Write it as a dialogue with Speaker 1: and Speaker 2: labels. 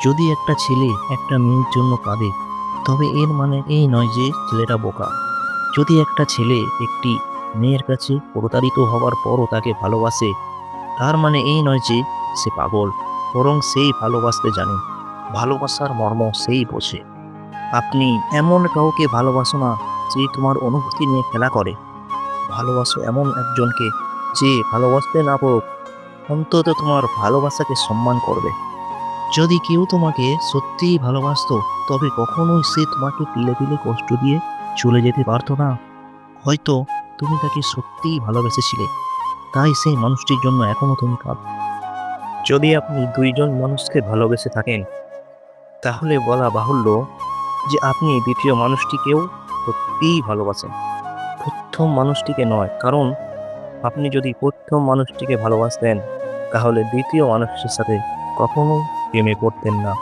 Speaker 1: যদি একটা ছেলে একটা মেয়ের জন্য কাঁদে, তবে এর মানে এই নয় যে ছেলেটা বোকা। যদি একটা ছেলে একটি মেয়ের কাছে প্রতারিত হওয়ার পরও তাকে ভালোবাসে, তার মানে এই নয় যে সে পাগল, বরং সেই ভালোবাসতে জানে। ভালোবাসার মর্ম সেই বোঝে। আপনি এমন কাউকে ভালোবাসো না যে তোমার অনুভূতি নিয়ে খেলা করে। ভালোবাসো এমন একজনকে যে ভালোবাসতে না পারুক, অন্তত তোমার ভালোবাসাকে সম্মান করবে। যদি কেউ তোমাকে সত্যিই ভালোবাসতো, তবে কখনোই সে তোমাকে তিলে তিলে কষ্ট দিয়ে চলে যেতে পারতো না। হয়তো তুমি তাকে সত্যিই ভালোবেসেছিলে, তাই সেই মানুষটির জন্য এখনো তুমি কাঁদো। যদি আপনি দুইজন মানুষকে ভালোবেসে থাকেন, তাহলে বলা বাহুল্য যে আপনি দ্বিতীয় মানুষটিকেও সত্যিই ভালোবাসেন, প্রথম মানুষটিকে নয়। কারণ আপনি যদি প্রথম মানুষটিকে ভালোবাসতেন, তাহলে দ্বিতীয় মানুষটির সাথে কখনো প্রেমে পড়তেন না।